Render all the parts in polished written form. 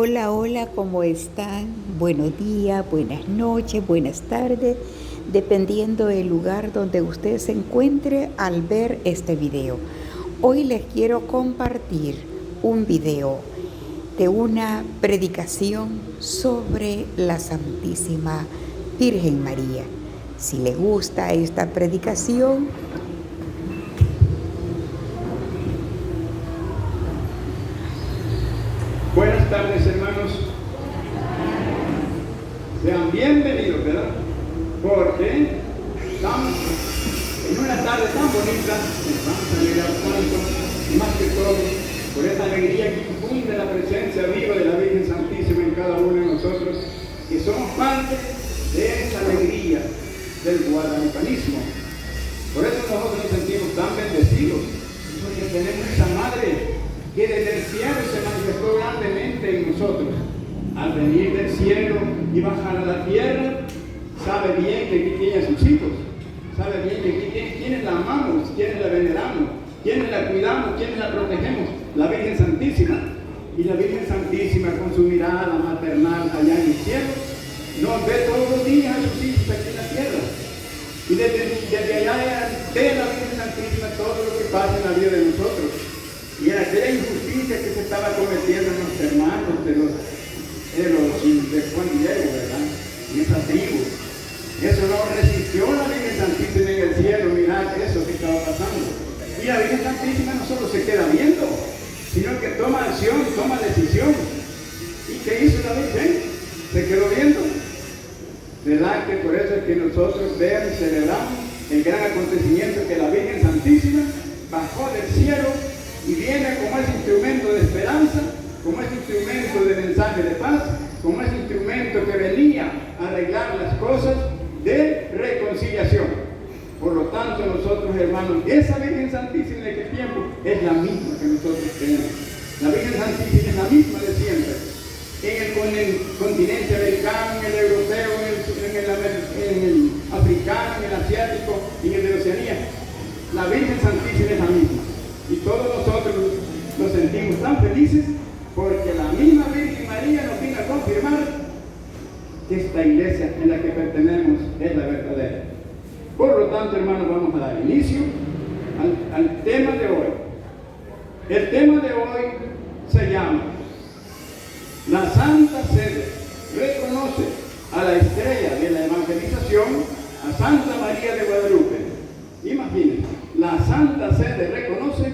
Hola, hola, ¿cómo están? Buenos días, buenas noches, buenas tardes, dependiendo del lugar donde usted se encuentre al ver este video. Hoy les quiero compartir un video de una predicación sobre la Santísima Virgen María. Si le gusta esta predicación, buenas tardes, hermanos. Sean bienvenidos, ¿verdad? Porque estamos en una tarde tan bonita, vamos a alegrar tanto, y más que todo, por esa alegría que infunde la presencia viva de la Virgen Santísima en cada uno de nosotros, que somos parte de esa alegría del guadalupanismo. Por eso nosotros nos sentimos tan bendecidos, porque tenemos esa madre que desde el cielo se manifestó grandemente en nosotros. Al venir del cielo y bajar a la tierra, sabe bien que aquí tiene a sus hijos, sabe bien que aquí tiene quienes la amamos, quienes la veneramos, quienes la cuidamos, quienes la protegemos, la Virgen Santísima. Y la Virgen Santísima, con su mirada maternal allá en el cielo, nos ve todos los días a sus hijos aquí en la tierra. Y desde allá ve la Virgen Santísima todo lo que pasa en la vida de nosotros. Y en aquella injusticia que se estaba cometiendo en los hermanos de Juan Diego, ¿verdad? En esa tribu. Eso no resistió la Virgen Santísima en el cielo, mirad eso que estaba pasando. Y la Virgen Santísima no solo se queda viendo, sino que toma acción, toma decisión. ¿Y qué hizo la Virgen? Se quedó viendo. ¿Verdad que por eso es que nosotros vemos y celebramos el gran acontecimiento que la Virgen Santísima bajó del cielo y viene como ese instrumento de esperanza, como ese instrumento de mensaje de paz, como ese instrumento que venía a arreglar las cosas de reconciliación? Por lo tanto, nosotros, hermanos, esa Virgen Santísima de aquel tiempo es la misma que nosotros tenemos. La Virgen Santísima es la misma de siempre. En el continente americano, en el europeo, en el africano, en el asiático y en el de Oceanía, la Virgen Santísima es la misma. Y todos nosotros nos sentimos tan felices porque la misma Virgen María nos vino a confirmar que esta iglesia en la que pertenecemos es la verdadera. Por lo tanto, hermanos, vamos a dar inicio al tema de hoy. El tema de hoy se llama: la Santa Sede reconoce a la estrella de la evangelización, a Santa María de Guadalupe. Imagínense, la Santa Sede reconoce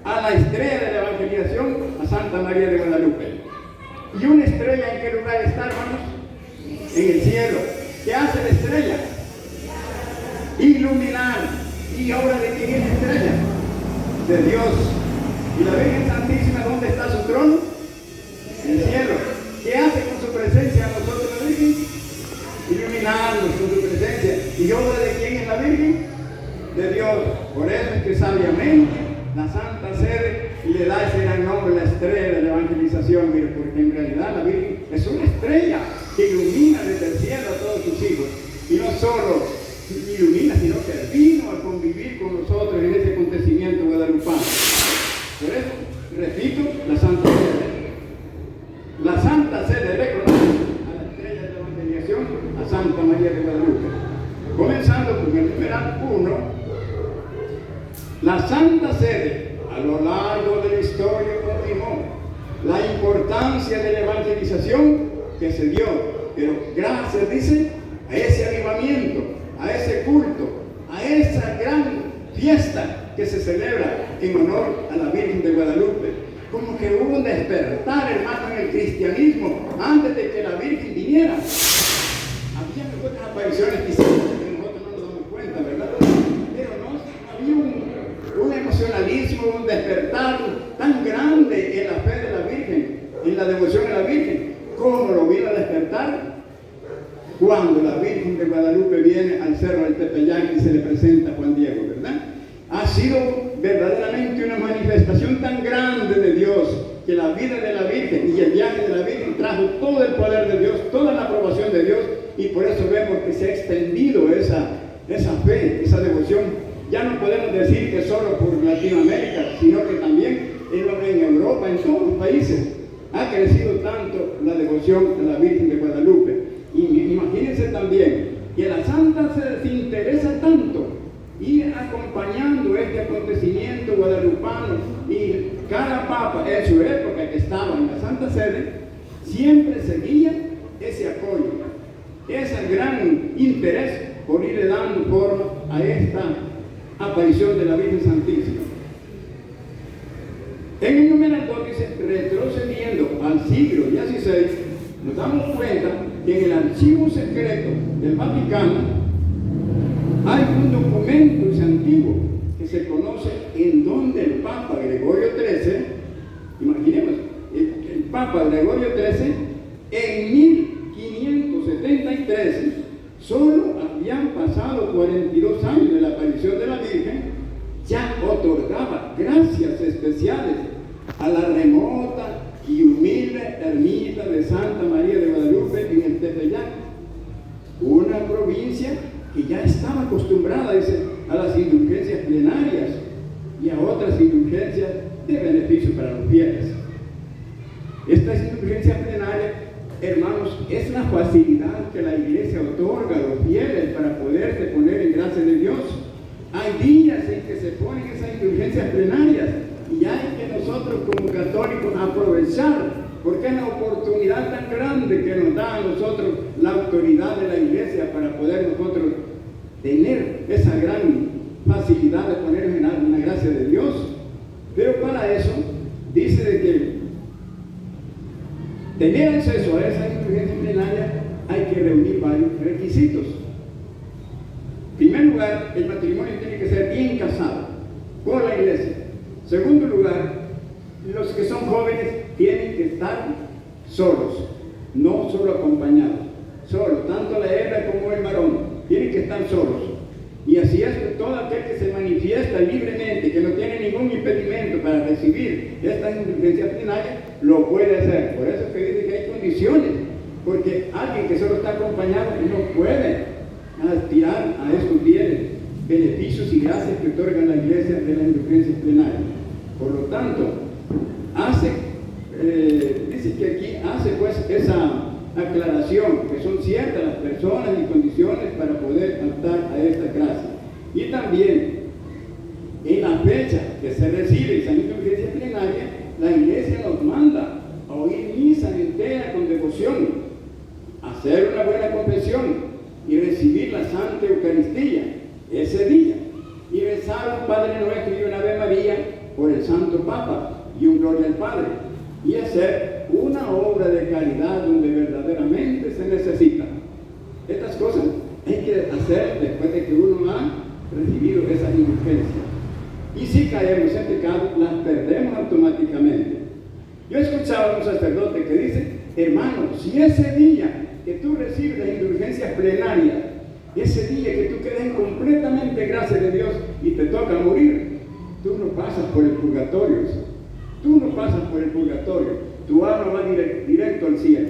a la estrella de la evangelización, a Santa María de Guadalupe. ¿Y una estrella en qué lugar está, hermanos? En el cielo. ¿Qué hace la estrella? Iluminar. ¿Y obra de quién es la estrella? De Dios. ¿Y la Virgen Santísima dónde está su trono? En el cielo. ¿Qué hace con su presencia a nosotros la Virgen? Iluminarnos con su presencia. ¿Y obra de quién es la Virgen? De Dios. Por eso es que sabiamente la Santa Sede le da ese gran nombre, la estrella de la evangelización, porque en realidad la Virgen es una estrella que ilumina desde el cielo a todos sus hijos. Y no solo ilumina, sino que vino a convivir con nosotros en ese acontecimiento guadalupano. Por eso, repito, la Santa Sede. La Santa Sede reconoce a la estrella de la evangelización, a Santa María de Guadalupe. Comenzando con el numeral 1, la Santa Sede a lo largo de la historia confirmó la importancia de la evangelización que se dio, pero gracias, dice, a ese avivamiento, a ese culto, a esa gran fiesta que se celebra en honor a la Virgen de Guadalupe. Como que hubo un despertar, hermano, en el cristianismo antes de que la Virgen viniera. Había otras apariciones quizás que nosotros no nos damos cuenta, ¿verdad? Pero no había un emocionalismo, un despertar tan grande en la fe de la Virgen, en la devoción a la Virgen, como lo vino a despertar cuando la Virgen de Guadalupe viene al cerro del Tepeyac y se le presenta a Juan Diego, ¿verdad? Ha sido verdaderamente una manifestación tan grande de Dios, que la vida de la Virgen y el viaje de la Virgen trajo todo el poder de Dios, toda la aprobación de Dios, y por eso vemos que se ha extendido esa fe, esa devoción. Ya no podemos decir que solo por Latinoamérica, sino que también en Europa, en todos los países. ha crecido tanto la devoción a la Virgen de Guadalupe. Y imagínense también que la Santa Sede se interesa tanto ir acompañando este acontecimiento guadalupano, y cada papa en su época que estaba en la Santa Sede siempre seguía ese apoyo, ese gran interés por irle dando forma a esta aparición de la Virgen Santísima. En el numeral 2 dice, retrocediendo al siglo XVI, nos damos cuenta que en el archivo secreto del Vaticano hay un documento antiguo que se conoce en donde el Papa Gregorio XIII, imaginemos, el Papa Gregorio XIII en 1573, solo habían pasado 42 años de la aparición de la Virgen, ya otorgaba gracias especiales a la remota y humilde ermita de Santa María de Guadalupe en el Tepeyac, una provincia que ya estaba acostumbrada, dice, a las indulgencias plenarias y a otras indulgencias de beneficio para los fieles. Estas indulgencias plenarias, hermanos, es la facilidad que la Iglesia otorga a los fieles para poderse poner en gracia de Dios. Hay días en que se ponen esas indulgencias plenarias y hay que nosotros como católicos aprovechar, porque es la oportunidad tan grande que nos da a nosotros la autoridad de la Iglesia para poder nosotros tener esa gran facilidad de ponernos en la gracia de Dios. Pero para eso dice de que tener acceso a esa indulgencia plenaria hay que reunir varios requisitos. En primer lugar, el matrimonio tiene que ser bien casado por la Iglesia. En segundo lugar, los que son jóvenes tienen que estar solos, no solo acompañados, solos, tanto la hembra como el varón, tienen que estar solos. Y así es que todo aquel que se manifiesta libremente, que no tiene ningún impedimento para recibir esta indulgencia plenaria, lo puede hacer. Por eso es que dice que hay condiciones, porque alguien que solo está acompañado no puede aspirar a estos bienes, beneficios y gracias que otorga la Iglesia de la indulgencia plenaria. Por lo tanto, dice que aquí hace pues esa aclaración, que son ciertas las personas y condiciones para poder optar a esta gracia. Y también, en la fecha que se recibe esa indulgencia plenaria, la Iglesia nos manda a oír misa entera con devoción, hacer una buena confesión y recibir la Santa Eucaristía ese día, y rezar un Padre Nuestro y una Ave María por el Santo Papa y un Gloria al Padre, y hacer una obra de caridad donde verdaderamente se necesita. Estas cosas hay que hacer después de que uno ha recibido esa indulgencia. Y si caemos en pecado, las perdemos automáticamente. Yo escuchaba a un sacerdote que dice, hermano, si ese día que tú recibes la indulgencia plenaria, ese día que tú quedas completamente gracias de Dios y te toca morir, tú no pasas por el purgatorio. Tú no pasas por el purgatorio. Tu alma va directo al cielo.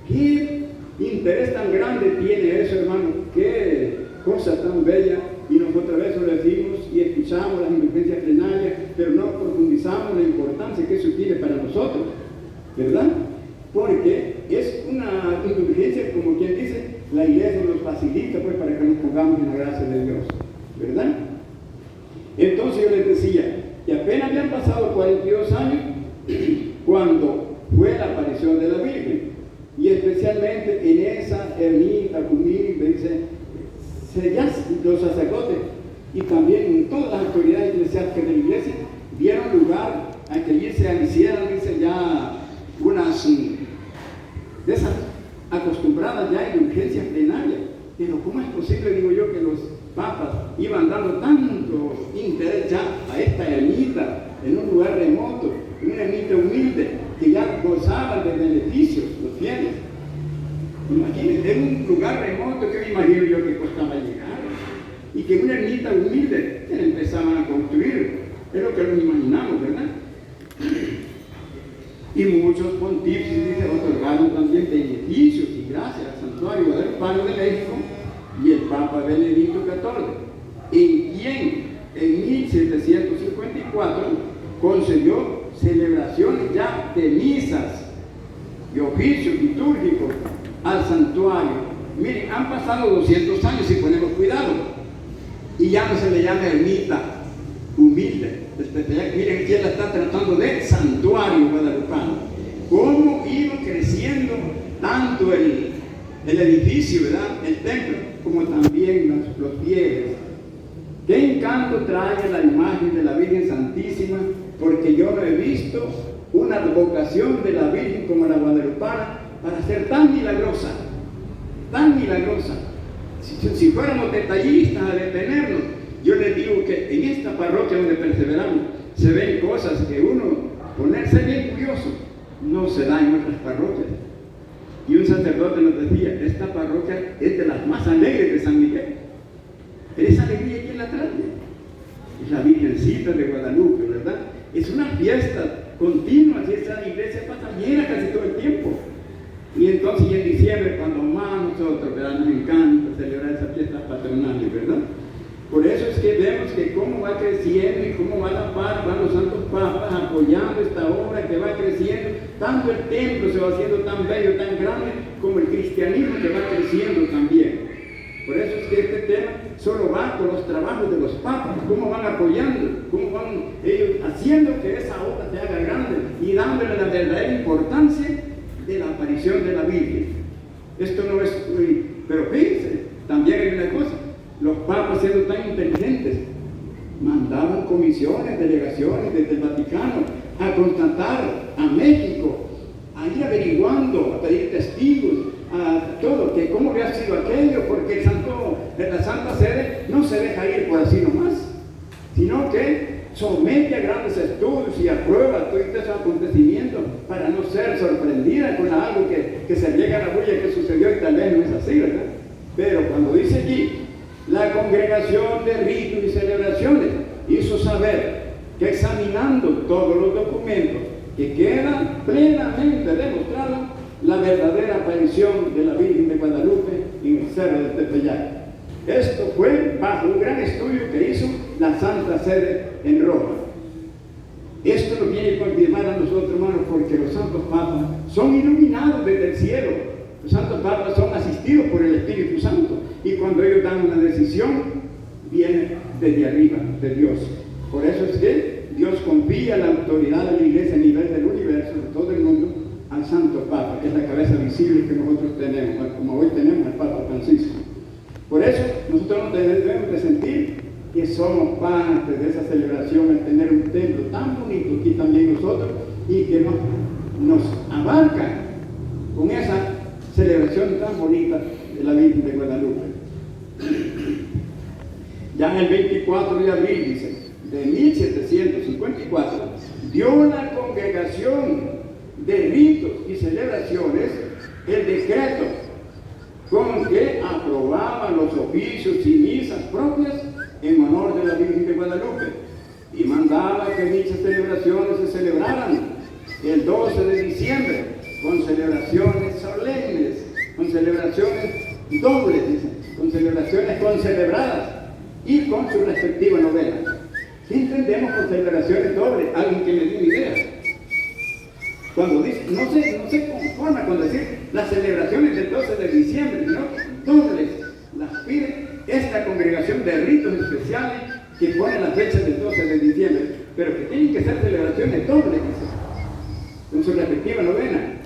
¿Qué interés tan grande tiene eso, hermano? Qué cosa tan bella. Y nosotros a veces lo decimos y escuchamos las indulgencias plenarias, pero no profundizamos la importancia que eso tiene para nosotros, ¿verdad? Porque es una indulgencia, como quien dice, la Iglesia nos facilita pues para que nos pongamos en la gracia de Dios, ¿verdad? Entonces yo les decía que apenas habían pasado 42 años cuando fue la aparición de la Virgen, y especialmente en esa ermita humilde, dice, los sacerdotes y también en todas las autoridades eclesiásticas de la Iglesia dieron lugar a que allí se hicieran, dice, ya unas de esas acostumbradas ya indulgencias plenarias. Pero ¿cómo es posible, digo yo, que los papas iban dando tanto interés ya a esta ermita en un lugar remoto, en una ermita humilde, que ya gozaban de beneficios los fieles? Imagínense, en un lugar remoto que me imagino yo que costaba llegar, y que una ermita humilde que empezaban a construir, es lo que nos imaginamos, ¿verdad? Y muchos pontífices otorgaron también beneficios y gracias al Santuario Guadalupano de México y el Papa Benedicto XIV, en quien en 1754 concedió celebraciones ya de misas y oficios litúrgicos al santuario. Miren, han pasado 200 años si ponemos cuidado, y ya no se le llama ermita humilde. Miren, aquí él está tratando de santuario guadalupano. Cómo iba creciendo tanto el edificio, ¿verdad?, el templo, como también los fieles. Qué encanto trae la imagen de la Virgen Santísima, porque yo no he visto una vocación de la Virgen como la guadalupana para ser tan milagrosa, tan milagrosa. Si fuéramos detallistas a detenernos, yo les digo que en esta parroquia donde perseveramos se ven cosas que uno, ponerse bien curioso, no se da en otras parroquias. Y un sacerdote nos decía, esta parroquia es de las más alegres de San Miguel. Pero esa alegría, ¿quién la trae? Es la Virgencita de Guadalupe, ¿verdad? Es una fiesta continua, si esa iglesia pasa llena casi todo el tiempo. Y entonces en diciembre, cuando más nosotros, ¿verdad?, nos encanta celebrar esas fiestas patronales, ¿verdad? Por eso es que vemos que cómo va creciendo y cómo va a la par, van los santos papas apoyando esta obra que va creciendo. Tanto el templo se va haciendo tan bello, tan grande, como el cristianismo que va creciendo también. Por eso es que este tema solo va con los trabajos de los papas, cómo van apoyando, cómo van ellos haciendo que esa obra se haga grande y dándole la verdadera importancia de la aparición de la Virgen. Esto no es, pero fíjense, también hay una cosa, los papas siendo tan inteligentes, mandaban comisiones, delegaciones desde el Vaticano a constatar a México, a ir averiguando, a pedir testigos, a todo, que cómo había sido aquello, porque la Santa Sede no se deja ir por así nomás, sino que somete a grandes estudios y aprueba todos estos acontecimientos para no ser sorprendida con algo que se llega a la bulla que sucedió y tal vez no es así, ¿verdad? Pero cuando dice allí, la congregación de ritos y celebraciones hizo saber que examinando todos los documentos que queda plenamente demostrado la verdadera aparición de la Virgen de Guadalupe en el Cerro de Tepeyac. Esto fue bajo un gran estudio que hizo la Santa Sede en Roma. Esto nos viene a confirmar a nosotros, hermanos, porque los santos papas son iluminados desde el cielo. Los santos papas son asistidos por el Espíritu Santo, y cuando ellos dan una decisión, viene desde arriba, de Dios. Por eso es que Dios confía la autoridad de la Iglesia a nivel del universo, de todo el mundo, al Santo Papa, que es la cabeza visible que nosotros tenemos, como hoy tenemos al Papa Francisco. Por eso nosotros debemos de sentir que somos parte de esa celebración, el tener un templo tan bonito aquí también nosotros, y que nos abarca con esa celebración tan bonita de la Virgen de Guadalupe. Ya en el 24 de abril, dice, de 1754, dio la Congregación de Ritos y Celebraciones el decreto con que aprobaba los oficios y misas propias en honor de la Virgen de Guadalupe, y mandaba que dichas celebraciones se celebraran el 12 de diciembre con celebraciones solemnes, con celebraciones dobles, con celebraciones concelebradas y con su respectiva novena. ¿Qué entendemos por celebraciones dobles? Alguien que me dé una idea. Cuando dice, no se conforma con decir las celebraciones del 12 de diciembre, sino dobles las pide esta congregación de ritos especiales que pone la fecha del 12 de diciembre, pero que tienen que ser celebraciones dobles, con su respectiva novena.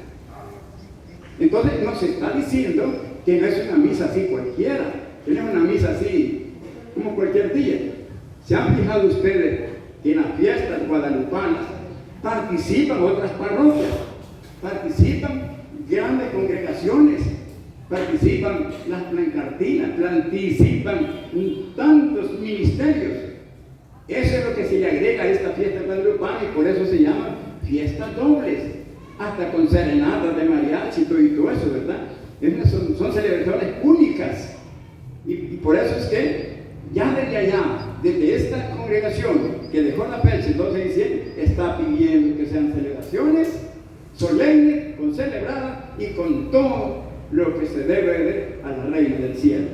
Entonces nos está diciendo que no es una misa así cualquiera, que no es una misa así como cualquier día. ¿Se han fijado ustedes que en las fiestas guadalupanas participan otras parroquias, participan grandes congregaciones, participan las plancartinas, participan tantos ministerios? Eso es lo que se le agrega a esta fiesta guadalupana, y por eso se llaman fiestas dobles, hasta con serenatas de mariachi y todo eso, ¿verdad? Son celebraciones únicas, y por eso es que ya desde allá, desde esta congregación que dejó la fecha el 12 de diciembre, está pidiendo que sean celebraciones solemnes, concelebradas y con todo lo que se debe de a la Reina del Cielo.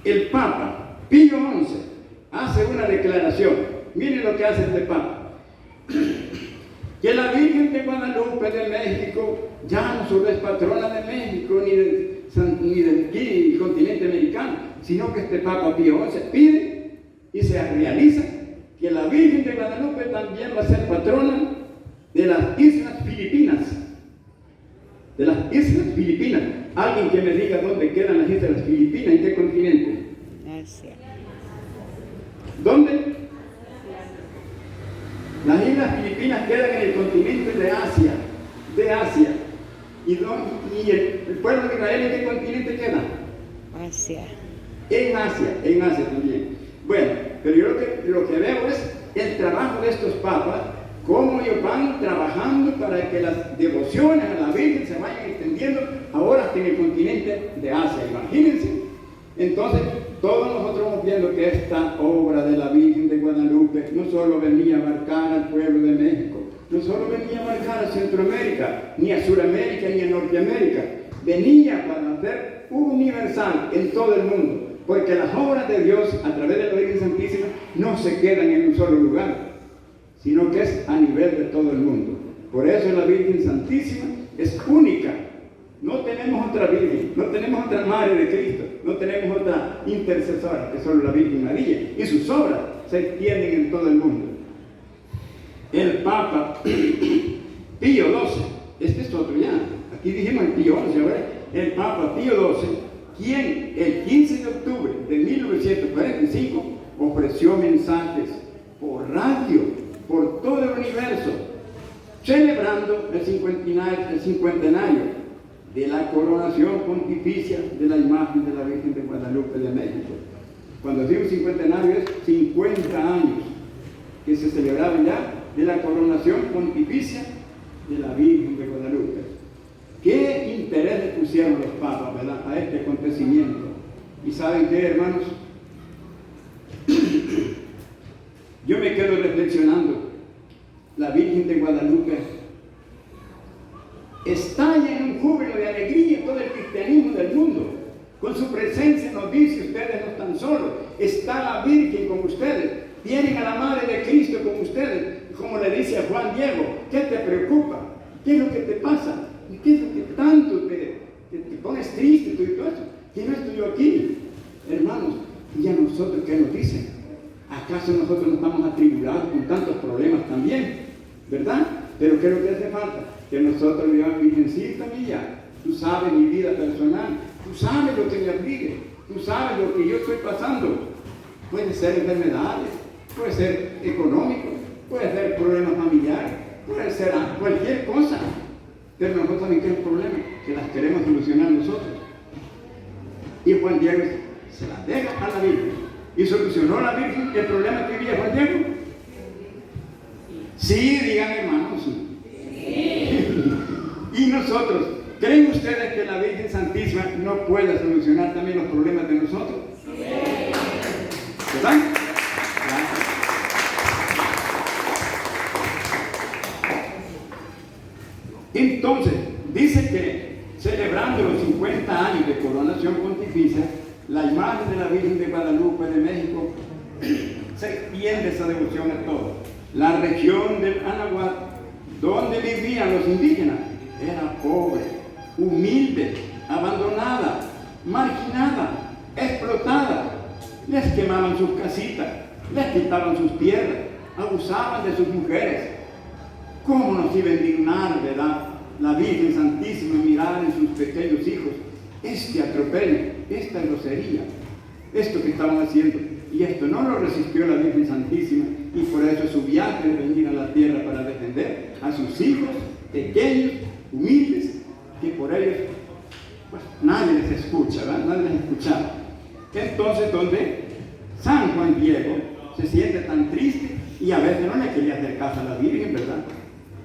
El Papa Pío XI hace una declaración. Miren lo que hace este Papa. que la Virgen de Guadalupe de México ya no solo es patrona de México ni del aquí, continente americano, sino que este Papa Pío XI pide y se realiza que la Virgen de Guadalupe también va a ser patrona de las Islas Filipinas. De las Islas Filipinas. Alguien que me diga dónde quedan las Islas Filipinas, ¿en qué continente? Asia. ¿Dónde? Las Islas Filipinas quedan en el continente de Asia. De Asia. ¿Y el pueblo de Israel en qué continente queda? Asia. En Asia también. Bueno, pero yo lo que veo es el trabajo de estos papas, cómo ellos van trabajando para que las devociones a la Virgen se vayan extendiendo ahora hasta en el continente de Asia, imagínense. Entonces, todos nosotros vamos viendo que esta obra de la Virgen de Guadalupe no solo venía a marcar al pueblo de México, no solo venía a marcar a Centroamérica, ni a Suramérica, ni a Norteamérica, venía para ser universal en todo el mundo, porque las obras de Dios a través de la Virgen Santísima no se quedan en un solo lugar, sino que es a nivel de todo el mundo. Por eso la Virgen Santísima es única. No tenemos otra Virgen, no tenemos otra Madre de Cristo, no tenemos otra intercesora que solo la Virgen María, y sus obras se extienden en todo el mundo. El Papa Pío XII, este es otro ya, aquí dijimos el Pío XI, ahora el Papa Pío XII, quien el 15 de octubre de 1945 ofreció mensajes por radio, por todo el universo, celebrando el cincuentenario de la coronación pontificia de la imagen de la Virgen de Guadalupe de México. Cuando digo cincuentenario es 50 años que se celebraban ya de la coronación pontificia de la Virgen de Guadalupe. ¿Qué interés le pusieron los papas, verdad, a este acontecimiento? ¿Y saben qué, hermanos? Yo me quedo reflexionando. La Virgen de Guadalupe estalla en un júbilo de alegría en todo el cristianismo del mundo. Con su presencia nos dice: ustedes no están solos, está la Virgen con ustedes, tienen a la Madre de Cristo con ustedes. Como le dice a Juan Diego: ¿qué te preocupa? ¿Qué es lo que te pasa? ¿Qué es lo que tanto te pones triste tú y todo eso? ¿Quién no estoy yo aquí? Hermanos, ¿y a nosotros qué nos dicen? ¿Acaso nosotros no estamos atribulados con tantos problemas también? ¿Verdad? Pero ¿qué es lo que hace falta? Que nosotros digamos: Virgencita mía, tú sabes mi vida personal, tú sabes lo que me aflige, tú sabes lo que yo estoy pasando. Puede ser enfermedades, puede ser económico, puede ser problemas familiares, puede ser cualquier cosa. Pero nosotros también tenemos problemas que las queremos solucionar nosotros. Y Juan Diego se las deja a la Virgen. ¿Y solucionó la Virgen el problema que vivía Juan Diego? Sí, digan, hermanos. Y nosotros, ¿creen ustedes que la Virgen Santísima no pueda solucionar también los problemas de nosotros? ¿Verdad? Entonces, dice que celebrando los 50 años de coronación pontificia, la imagen de la Virgen de Guadalupe de México se extiende esa devoción a todo. La región del Anahuac, donde vivían los indígenas, era pobre, humilde, abandonada, marginada, explotada. Les quemaban sus casitas, les quitaban sus tierras, abusaban de sus mujeres. ¿Cómo nos iba a indignar, verdad, la Virgen Santísima mirar en sus pequeños hijos este atropello, esta grosería, esto que estaban haciendo? Y esto no lo resistió la Virgen Santísima, y por eso su viaje de venir a la tierra para defender a sus hijos pequeños, humildes, que por ellos pues, nadie les escucha, ¿verdad? Nadie les escuchaba. Entonces, donde San Juan Diego se siente tan triste y a veces no le quería hacer caso a la Virgen, ¿verdad?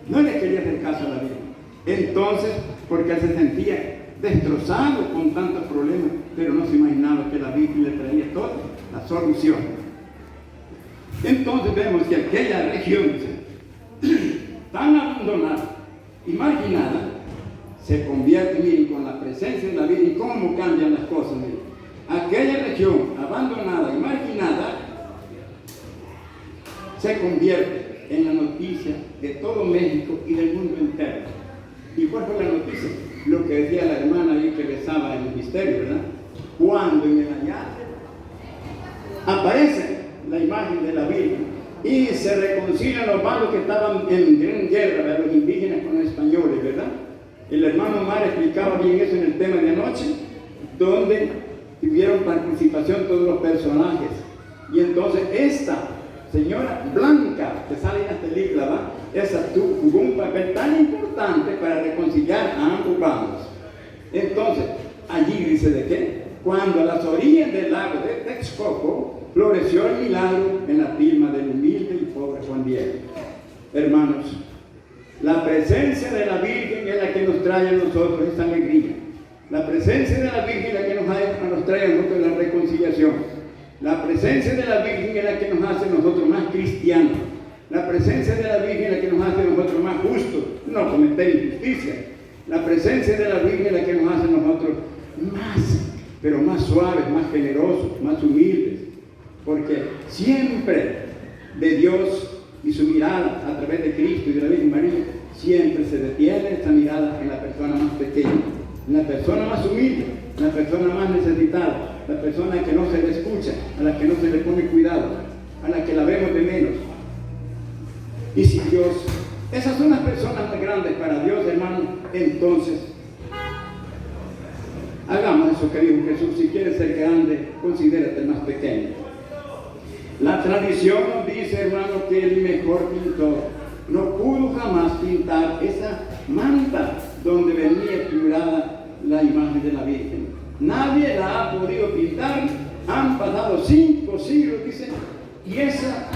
No le quería hacer caso a la Virgen. Entonces, porque él se sentía destrozado con tantos problemas, pero no se imaginaba que la Virgen le traía toda la solución. Entonces vemos que aquella región tan abandonada y marginada se convierte, miren, con la presencia de la Virgen, cómo cambian las cosas, miren. Aquella región abandonada y marginada se convierte en la noticia de todo México y del mundo entero. ¿Y cuál fue la noticia? Lo que decía la hermana ahí que rezaba en el misterio, ¿verdad? Cuando en el hallazgo aparece la imagen de la Virgen y se reconcilian los bandos que estaban en gran guerra, ¿verdad? Los indígenas con los españoles, ¿verdad? El hermano Omar explicaba bien eso en el tema de anoche, donde tuvieron participación todos los personajes. Y entonces esta señora Blanca, que sale en la película, ¿va? Esa jugó un papel tan importante para reconciliar a ambos bandos. Entonces, allí dice de qué, cuando a las orillas del lago de Texcoco floreció el milagro en la tilma del humilde y pobre Juan Diego. Hermanos, la presencia de la Virgen es la que nos trae a nosotros esta alegría. La presencia de la Virgen es la que nos trae a nosotros la reconciliación. La presencia de la Virgen es la que nos hace a nosotros más cristianos. La presencia de la Virgen es la que nos hace a nosotros más justos, no cometer injusticia. La presencia de la Virgen es la que nos hace a nosotros pero más suaves, más generosos, más humildes. Porque siempre de Dios y su mirada a través de Cristo y de la Virgen María, siempre se detiene esa mirada en la persona más pequeña, en la persona más humilde, en la persona más necesitada, la persona que no se le escucha, a la que no se le pone cuidado, a la que la vemos de menos. Y si Dios, esas son las personas más grandes para Dios, hermano, entonces hagamos eso que dijo Jesús: si quieres ser grande, considérate el más pequeño. La tradición nos dice, hermano, que el mejor pintor no pudo jamás pintar esa manta donde venía figurada la imagen de la Virgen. Nadie la ha podido pintar. Han pasado 5 siglos, dice, y esa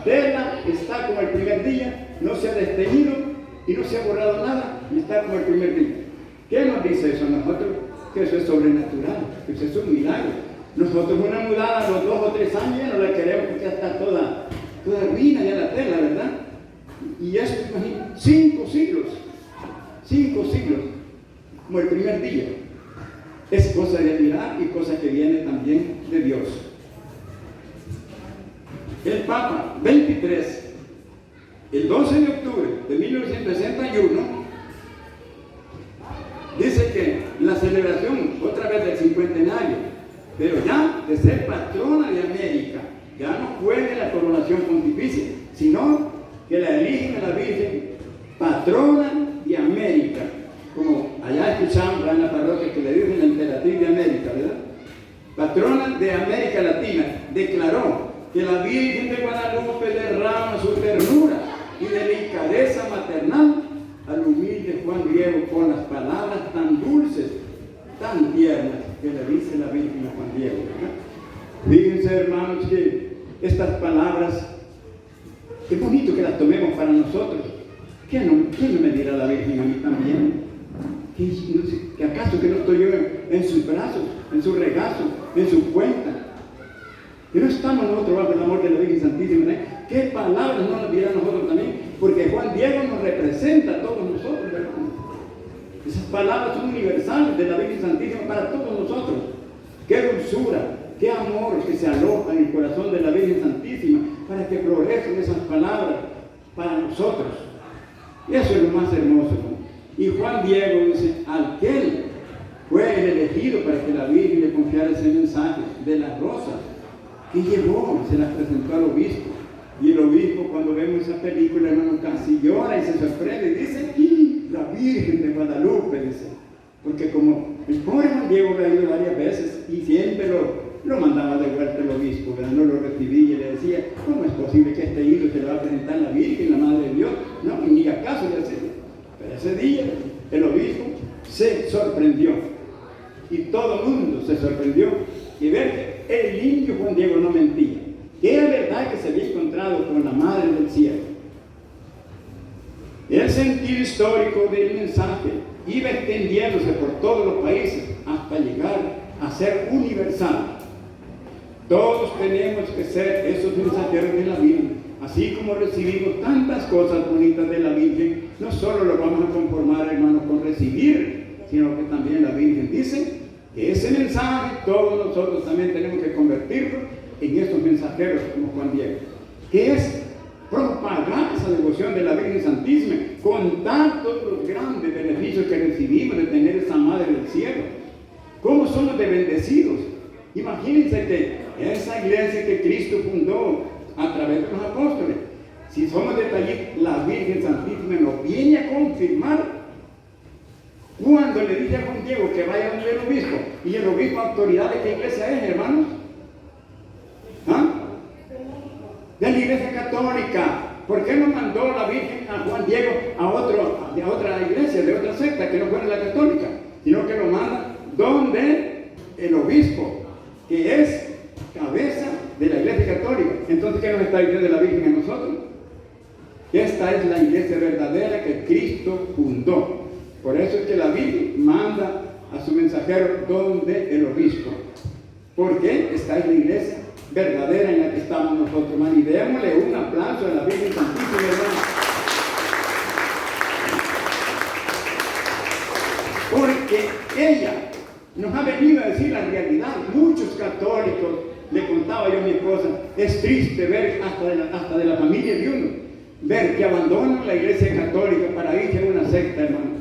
tela está como el primer día, no se ha desteñido y no se ha borrado nada, y está como el primer día. ¿Qué nos dice eso a nosotros? Que eso es sobrenatural, que eso es un milagro. Nosotros una mudada a los 2 o 3 años ya no la queremos porque ya está toda ruina ya la tela, ¿verdad? Y eso, imagínate, 5 siglos, como el primer día. Es cosa de admirar y cosa que viene también de Dios. El Papa 23, el 12 de octubre de 1961, dice que la celebración, otra vez del cincuentenario, pero ya de ser patrona de América, ya no fue de la coronación pontificia, sino que la eligen a la Virgen patrona de América, como allá escuchamos en la parroquia que le dicen la emperatriz de América, ¿verdad? Patrona de América Latina, declaró que la Virgen de Guadalupe derrama su ternura y delicadeza maternal al humilde Juan Diego con las palabras tan dulces, tan tiernas que le dice la Virgen a Juan Diego, ¿verdad? Fíjense, hermanos, que estas palabras, es bonito que las tomemos para nosotros. ¿Qué no me dirá la Virgen a mí también? ¿Que acaso que no estoy yo en sus brazos, en su regazo, en su cuenta? Que no estamos nosotros bajo el amor de la Virgen Santísima, ¿eh? ¿Qué palabras no nos dirá a nosotros también? Porque Juan Diego nos representa a todos nosotros, ¿verdad? Esas palabras son universales de la Virgen Santísima para todos nosotros. Qué dulzura, qué amor que se aloja en el corazón de la Virgen Santísima para que progresen esas palabras para nosotros. Y eso es lo más hermoso, ¿no? Y Juan Diego dice, aquel fue el elegido para que la Virgen le confiara ese mensaje de las rosas, que llevó, se las presentó al obispo. Y el obispo, cuando vemos esa película, hermano, casi llora y se sorprende y dice, la Virgen de Guadalupe, dice. Porque como el pobre Juan Diego había ido varias veces y siempre lo mandaba de vuelta el obispo, ¿verdad? No lo recibía y le decía, ¿cómo es posible que este hilo se le va a presentar a la Virgen, la Madre de Dios? No, ni acaso le hacía. Pero ese día el obispo se sorprendió y todo el mundo se sorprendió y ver que el niño Juan Diego no mentía, que era verdad que se había encontrado con la Madre del Cielo. El sentido histórico del mensaje iba extendiéndose por todos los países hasta llegar a ser universal. Todos tenemos que ser esos mensajeros de la Virgen. Así como recibimos tantas cosas bonitas de la Virgen, no solo lo vamos a conformar, hermanos, con recibir, sino que también la Virgen dice que ese mensaje todos nosotros también tenemos que convertirlo en esos mensajeros como Juan Diego. ¿Qué es? propagar esa devoción de la Virgen Santísima con tantos los grandes beneficios que recibimos de tener esa Madre del Cielo. ¿Cómo somos de bendecidos? Imagínense que esa iglesia que Cristo fundó a través de los apóstoles, si somos de allí, la Virgen Santísima nos viene a confirmar cuando le dice a Juan Diego que vaya donde el obispo, y el obispo autoridad de qué iglesia es, hermanos, de la iglesia católica. ¿Por qué no mandó la Virgen a Juan Diego a otra iglesia, de otra secta que no fuera la católica, sino que lo manda donde el obispo, que es cabeza de la iglesia católica? Entonces, ¿qué nos está diciendo la Virgen a nosotros? Esta es la iglesia verdadera que Cristo fundó. Por eso es que la Virgen manda a su mensajero donde el obispo. Porque esta es la iglesia verdadera en la que estamos nosotros, hermanos. Y démosle un aplauso a la Virgen Santísima, hermanos. Porque ella nos ha venido a decir la realidad. Muchos católicos, le contaba yo a mi esposa, es triste ver hasta de la familia de uno, ver que abandonan la iglesia católica para irse a una secta, hermano.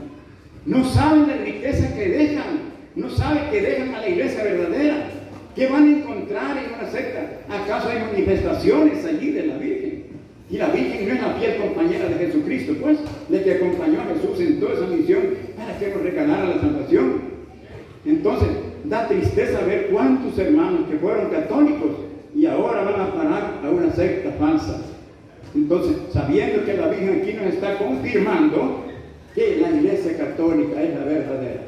No saben la riqueza que dejan, no saben que dejan a la iglesia verdadera. ¿Qué van a encontrar en una secta? ¿Acaso hay manifestaciones allí de la Virgen? Y la Virgen no es la fiel compañera de Jesucristo, pues, la que acompañó a Jesús en toda esa misión para que nos regalara la salvación. Entonces, da tristeza ver cuántos hermanos que fueron católicos y ahora van a parar a una secta falsa. Entonces, sabiendo que la Virgen aquí nos está confirmando que la iglesia católica es la verdadera,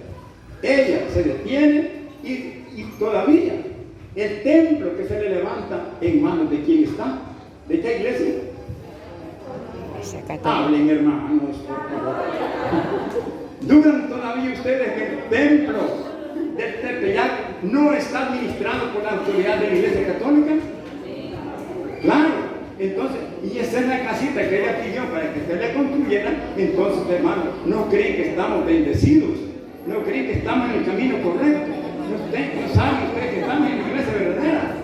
ella se detiene y todavía el templo que se le levanta en manos de quién está, ¿de qué iglesia? Hablen, hermanos, por favor. ¿Dudan todavía ustedes que el templo del Tepeyac no está administrado por la autoridad de la iglesia católica? Claro. Entonces, y esa es la casita que ella pidió para que se le construyera. Entonces, hermanos, no creen que estamos bendecidos, no creen que estamos en el camino correcto, no saben ustedes que estamos en la iglesia verdadera.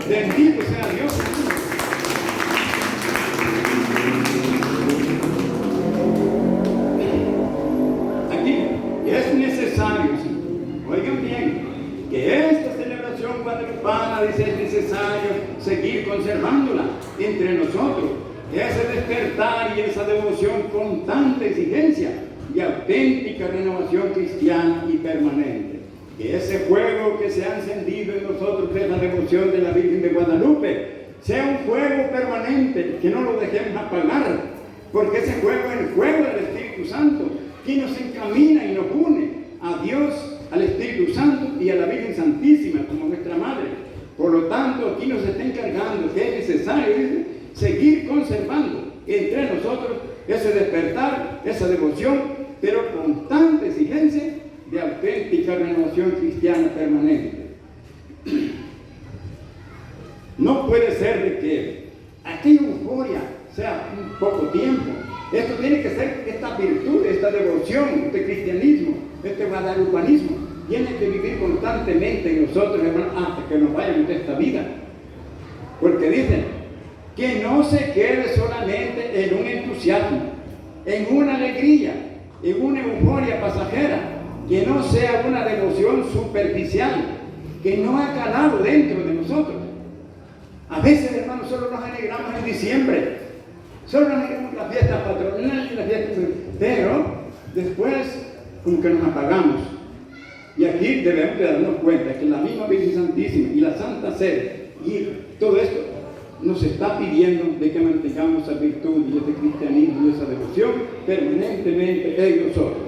Bendito sea Dios. Aquí es necesario, oigan bien, que esta celebración guadalupana, dice, es necesario seguir conservándola entre nosotros. Ese despertar y esa devoción con tanta exigencia y auténtica renovación cristiana y permanente. Que ese fuego que se ha encendido en nosotros, que es la devoción de la Virgen de Guadalupe, sea un fuego permanente, que no lo dejemos apagar, porque ese fuego es el fuego del Espíritu Santo, que nos encamina y nos une a Dios, al Espíritu Santo y a la Virgen Santísima como nuestra Madre. Por lo tanto, aquí nos está encargando que es necesario seguir conservando entre nosotros ese despertar, esa devoción, pero con tanta exigencia de auténtica renovación cristiana permanente. No puede ser de que aquella euforia sea un poco tiempo. Esto tiene que ser esta virtud, esta devoción, este cristianismo, este guadalupanismo, tiene que vivir constantemente en nosotros, hermanos, hasta que nos vayamos de esta vida. Porque dicen que no se quede solamente en un entusiasmo, en una alegría, en una euforia pasajera, que no sea una devoción superficial, que no ha calado dentro de nosotros. A veces, hermanos, solo nos alegramos en diciembre, solo nos alegramos en la fiesta patronal y la fiesta, pero después como que nos apagamos. Y aquí debemos de darnos cuenta que la misma Virgen Santísima y la Santa Sede y todo esto nos está pidiendo de que mantengamos esa virtud y ese cristianismo y esa devoción permanentemente en nosotros.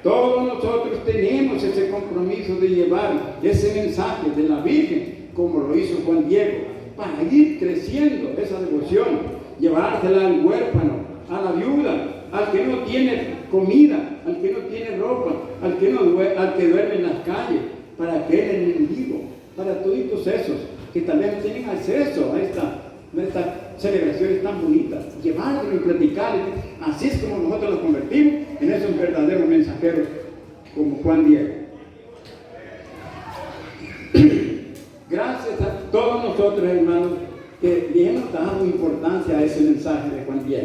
Todos nosotros tenemos ese compromiso de llevar ese mensaje de la Virgen, como lo hizo Juan Diego, para ir creciendo esa devoción, llevársela al huérfano, a la viuda, al que no tiene comida, al que no tiene ropa, al que duerme en las calles, para aquel enemigo, para todos esos que tal vez no tienen acceso a estas celebraciones tan bonitas, llevarlo y platicar. Así es como nosotros nos convertimos en esos verdaderos mensajeros como Juan Diego. Gracias a todos nosotros, hermanos, que le hemos dado importancia a ese mensaje de Juan 10,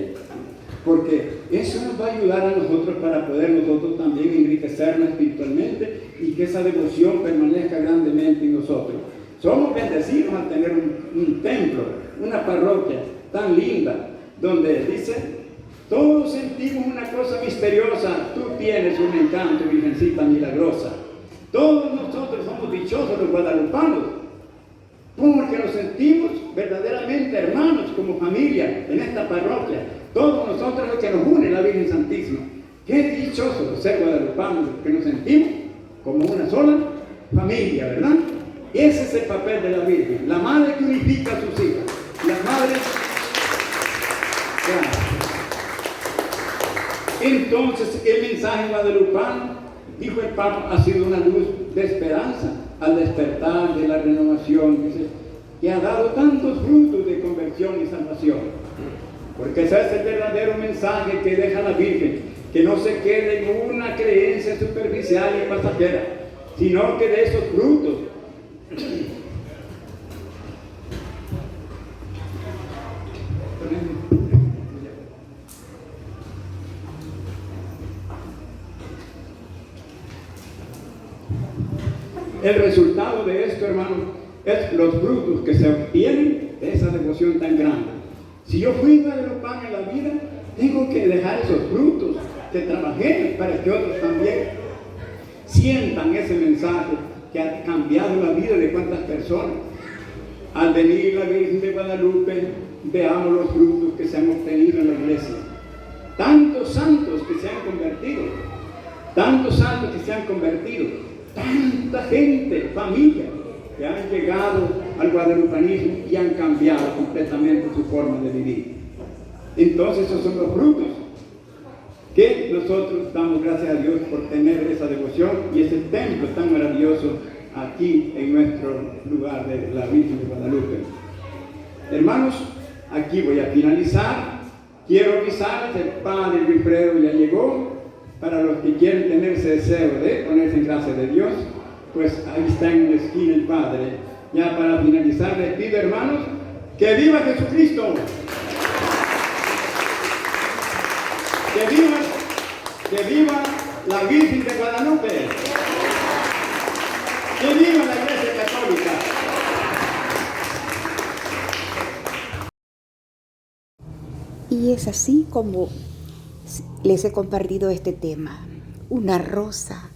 porque eso nos va a ayudar a nosotros para poder nosotros también enriquecernos espiritualmente y que esa devoción permanezca grandemente en nosotros. Somos bendecidos al tener un templo, una parroquia tan linda, donde dice, todos sentimos una cosa misteriosa, tú tienes un encanto, Virgencita milagrosa. Todos nosotros somos dichosos los guadalupanos, porque nos sentimos verdaderamente hermanos como familia en esta parroquia. Todos nosotros lo que nos une la Virgen Santísima. Qué dichosos ser guadalupanos, que nos sentimos como una sola familia, ¿verdad? Ese es el papel de la Virgen, la madre que unifica a sus hijas, la madre. Entonces, el mensaje guadalupano, dijo el Papa, ha sido una luz de esperanza al despertar de la renovación, que ha dado tantos frutos de conversión y salvación. Porque ese es el verdadero mensaje que deja la Virgen, que no se quede en una creencia superficial y pasajera, sino que de esos frutos el resultado de esto, hermanos, es los frutos que se obtienen de esa devoción tan grande. Si yo fui guadalupano en la vida, tengo que dejar esos frutos que trabajé para que otros también sientan ese mensaje que ha cambiado la vida de cuántas personas. Al venir la Virgen de Guadalupe, veamos los frutos que se han obtenido en la iglesia. Tantos santos que se han convertido, tantos santos que se han convertido, tanta gente, familia, que han llegado al guadalupanismo y han cambiado completamente su forma de vivir. Entonces esos son los frutos que nosotros damos gracias a Dios por tener esa devoción y ese templo tan maravilloso aquí en nuestro lugar de la Virgen de Guadalupe. Hermanos, aquí voy a finalizar. Quiero avisarles, el Padre Wilfredo ya llegó. Para los que quieren tener ese deseo de ponerse en gracia de Dios, pues ahí está en la esquina el Padre. Ya para finalizar, les pido, hermanos, que viva Jesucristo, que viva la Virgen de Guadalupe, que viva la Iglesia Católica. Y es así como les he compartido este tema, una rosa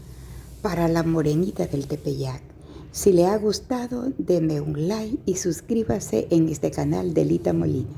para la morenita del Tepeyac. Si le ha gustado, deme un like y suscríbase en este canal de Lita Molina.